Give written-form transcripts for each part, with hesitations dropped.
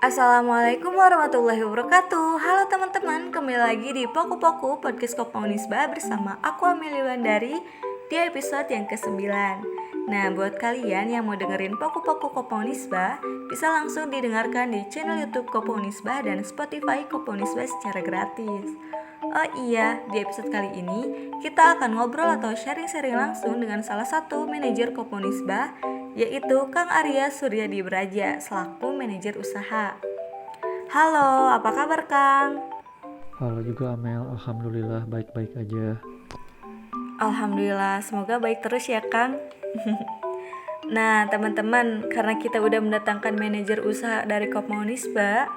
Assalamualaikum warahmatullahi wabarakatuh. Halo teman-teman, kembali lagi di Poku Poku Podcast Komunisba bersama aku Amelie Wandari di episode yang ke-9. Nah, buat kalian yang mau dengerin Poku Poku Komunisba, bisa langsung didengarkan di channel YouTube Komunisba dan Spotify Komunisba secara gratis. Oh iya, di episode kali ini kita akan ngobrol atau sharing-sharing langsung dengan salah satu manajer Komunisba, yaitu Kang Arya Suryadi Braja selaku manajer usaha. Halo, apa kabar Kang? Halo juga Amel, Alhamdulillah baik-baik aja. Alhamdulillah, semoga baik terus ya Kang. Nah teman-teman, karena kita udah mendatangkan manajer usaha dari Komunisba,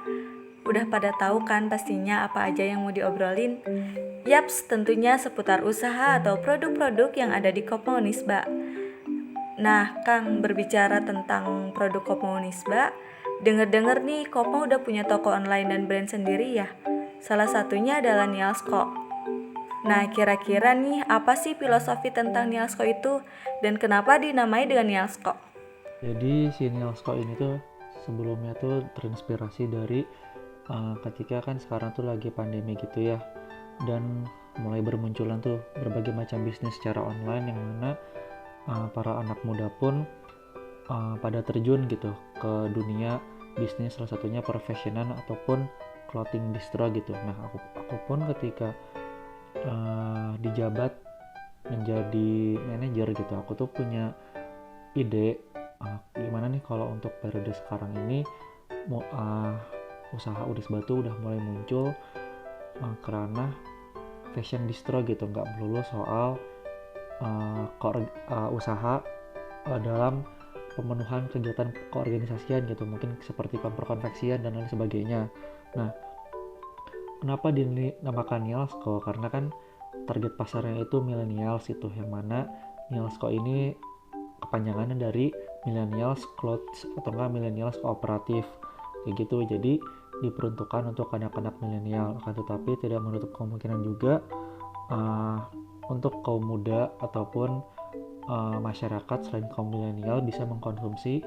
udah pada tahu kan pastinya apa aja yang mau diobrolin? Yaps, tentunya seputar usaha atau produk-produk yang ada di Komunisba. Nah, Kang, berbicara tentang produk Komunisba, denger-denger nih Komo udah punya toko online dan brand sendiri ya. Salah satunya adalah Nielsko. Nah, kira-kira nih apa sih filosofi tentang Nielsko itu dan kenapa dinamai dengan Nielsko? Jadi si Nielsko ini tuh sebelumnya tuh terinspirasi dari ketika kan sekarang tuh lagi pandemi gitu ya. Dan mulai bermunculan tuh berbagai macam bisnis secara online yang mana para anak muda pun pada terjun gitu ke dunia bisnis, salah satunya perfectionan ataupun clothing distro gitu. Nah aku pun ketika dijabat menjadi manajer gitu, aku tuh punya ide gimana nih kalau untuk periode sekarang ini usaha Udis Batu udah mulai muncul karena fashion distro gitu, nggak melulu soal usaha dalam pemenuhan kegiatan keorganisasian gitu, mungkin seperti konveksian dan lain sebagainya. Nah, kenapa dinamakan Nielsko? Karena kan target pasarnya itu millennials itu, yang mana Nielsko ini kepanjangannya dari millennials clothes atau enggak millennials kooperatif kayak gitu. Jadi diperuntukkan untuk anak-anak milenial, akan tetapi tidak menutup kemungkinan juga untuk kaum muda ataupun masyarakat selain kaum milenial bisa mengkonsumsi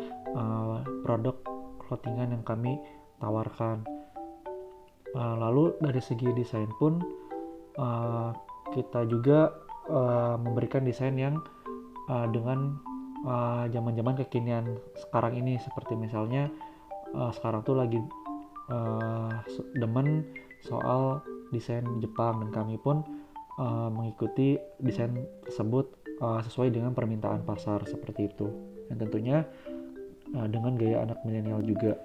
produk clothingan yang kami tawarkan. Lalu dari segi desain pun kita juga memberikan desain yang dengan zaman-zaman kekinian sekarang ini, seperti misalnya sekarang tuh lagi demen soal desain Jepang, dan kami pun mengikuti desain tersebut sesuai dengan permintaan pasar seperti itu, dan tentunya dengan gaya anak milenial juga.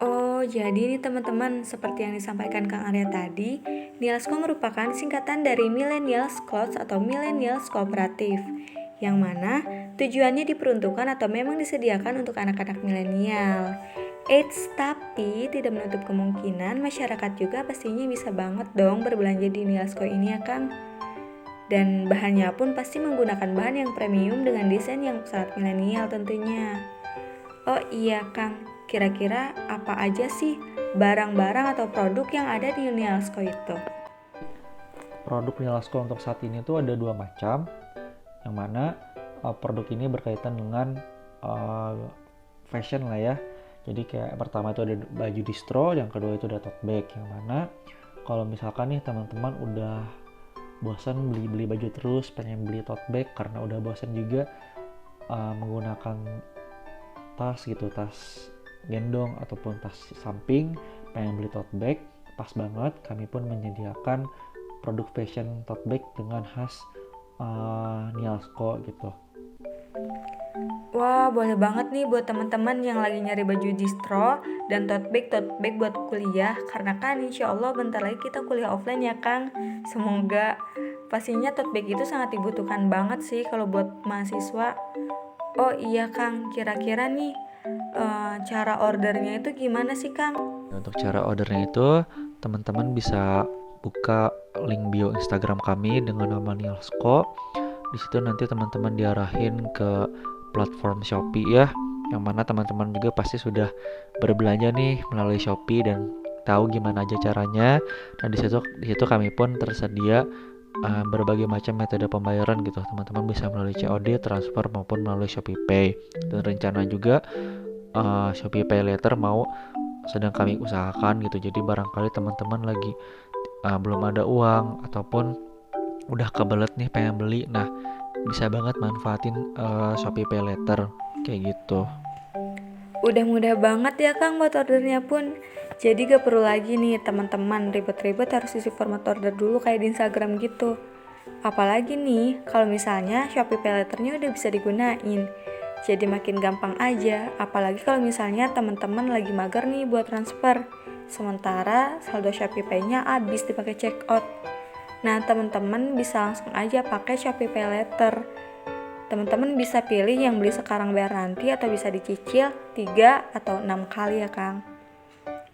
Oh, jadi ini teman-teman, seperti yang disampaikan Kang Arya tadi, Nielsko merupakan singkatan dari Millennials Clothes atau Millennials Kooperatif, yang mana tujuannya diperuntukkan atau memang disediakan untuk anak-anak milenial. Eits, tapi tidak menutup kemungkinan masyarakat juga pastinya bisa banget dong berbelanja di Nielsko ini ya Kang. Dan bahannya pun pasti menggunakan bahan yang premium dengan desain yang sangat milenial tentunya. Oh iya Kang, kira-kira apa aja sih barang-barang atau produk yang ada di Nielsko itu? Produk Nielsko untuk saat ini tuh ada dua macam, yang mana produk ini berkaitan dengan fashion lah ya. Jadi kayak pertama itu ada baju distro, yang kedua itu ada tote bag, yang mana kalau misalkan nih teman-teman udah bosan beli baju terus, pengen beli tote bag karena udah bosan juga menggunakan tas gitu, tas gendong ataupun tas samping, pengen beli tote bag, pas banget kami pun menyediakan produk fashion tote bag dengan khas Nielsko gitu. Wah, boleh banget nih buat teman-teman yang lagi nyari baju distro dan tote bag buat kuliah, karena kan insya Allah bentar lagi kita kuliah offline ya Kang. Semoga pastinya tote bag itu sangat dibutuhkan banget sih kalau buat mahasiswa. Oh iya Kang, kira-kira nih cara ordernya itu gimana sih Kang? Untuk cara ordernya itu teman-teman bisa buka link bio Instagram kami dengan nama Nielsko. Di situ nanti teman-teman diarahin ke platform Shopee ya, yang mana teman-teman juga pasti sudah berbelanja nih melalui Shopee dan tahu gimana aja caranya. Dan di situ kami pun tersedia berbagai macam metode pembayaran gitu. Teman-teman bisa melalui COD, transfer maupun melalui Shopee Pay. Dan rencana juga Shopee Pay Later sedang kami usahakan gitu. Jadi barangkali teman-teman lagi belum ada uang ataupun udah kebelet nih pengen beli, nah bisa banget manfaatin Shopee Pay Later kayak gitu. Udah mudah banget ya Kang buat ordernya pun. Jadi gak perlu lagi nih teman-teman ribet-ribet harus isi format order dulu kayak di Instagram gitu. Apalagi nih kalau misalnya Shopee Pay Later-nya udah bisa digunain. Jadi makin gampang aja, apalagi kalau misalnya teman-teman lagi mager nih buat transfer. Sementara saldo Shopee Pay-nya habis dipakai checkout. Nah, teman-teman bisa langsung aja pakai Shopee Pay Later. Teman-teman bisa pilih yang beli sekarang bayar nanti atau bisa dicicil 3 atau 6 kali ya Kang.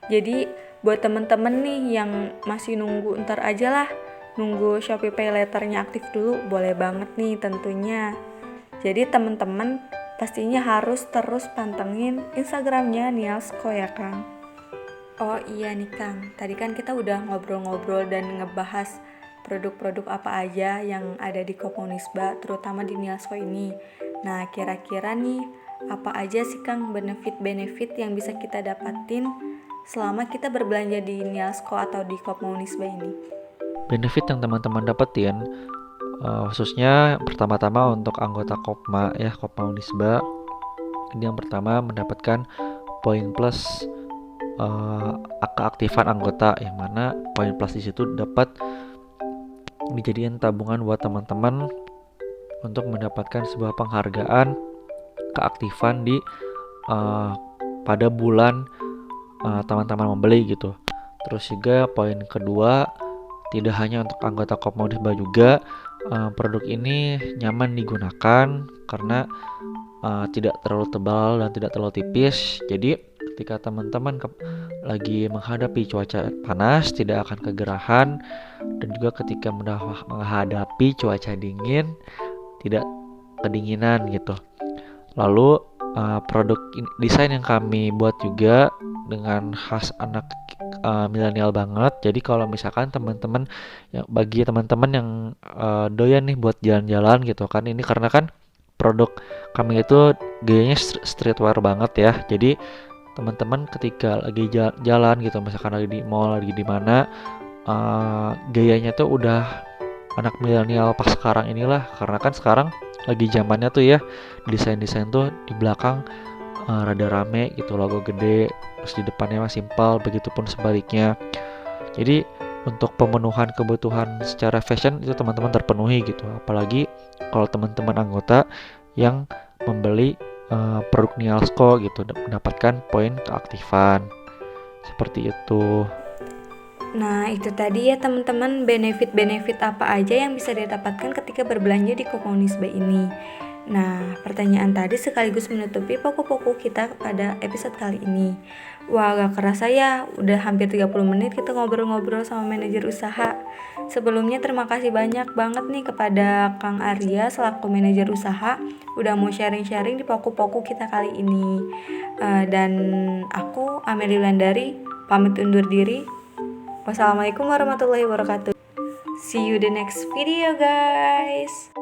Jadi buat teman-teman nih yang masih nunggu ntar aja lah, nunggu Shopee Pay Later-nya aktif dulu, boleh banget nih tentunya. Jadi teman-teman pastinya harus terus pantengin Instagramnya Nielsko ya Kang. Oh iya nih Kang, tadi kan kita udah ngobrol-ngobrol dan ngebahas produk-produk apa aja yang ada di Komunisba, terutama di Nielsko ini. Nah, kira-kira nih, apa aja sih Kang benefit-benefit yang bisa kita dapatin selama kita berbelanja di Nielsko atau di Komunisba ini? Benefit yang teman-teman dapetin khususnya pertama-tama untuk anggota Kopma ya, Kopma Unisba. Ini yang pertama mendapatkan poin plus keaktifan anggota, yang mana poin plus di situ dapat dijadikan tabungan buat teman-teman untuk mendapatkan sebuah penghargaan keaktifan di pada bulan teman-teman membeli gitu. Terus juga poin kedua, tidak hanya untuk anggota Kopmodisba juga, produk ini nyaman digunakan karena tidak terlalu tebal dan tidak terlalu tipis. Jadi ketika teman-teman lagi menghadapi cuaca panas tidak akan kegerahan, dan juga ketika menghadapi cuaca dingin tidak kedinginan gitu. Lalu produk desain yang kami buat juga dengan khas anak milenial banget. Jadi kalau misalkan teman-teman bagi teman-teman yang doyan nih buat jalan-jalan gitu kan, ini karena kan produk kami itu gayanya streetwear banget ya. Jadi teman-teman ketika lagi jalan gitu, misalkan lagi di mall, lagi di mana, gayanya tuh udah anak milenial pas sekarang inilah, karena kan sekarang lagi zamannya tuh ya desain-desain tuh di belakang rada rame gitu, logo gede, terus di depannya mah simpel, begitupun sebaliknya. Jadi untuk pemenuhan kebutuhan secara fashion itu teman-teman terpenuhi gitu, apalagi kalau teman-teman anggota yang membeli produk Nielsko gitu, mendapatkan poin keaktifan seperti itu. Nah, itu tadi ya teman-teman benefit-benefit apa aja yang bisa didapatkan ketika berbelanja di Komunisba ini. Nah, pertanyaan tadi sekaligus menutupi pokok-pokok kita pada episode kali ini. Wah, gak kerasa ya, udah hampir 30 menit kita ngobrol-ngobrol sama manajer usaha. Sebelumnya terima kasih banyak banget nih kepada Kang Arya selaku manajer usaha udah mau sharing-sharing di pokok-pokok kita kali ini. Dan aku Amelie Landari pamit undur diri. Wassalamualaikum warahmatullahi wabarakatuh. See you the next video guys.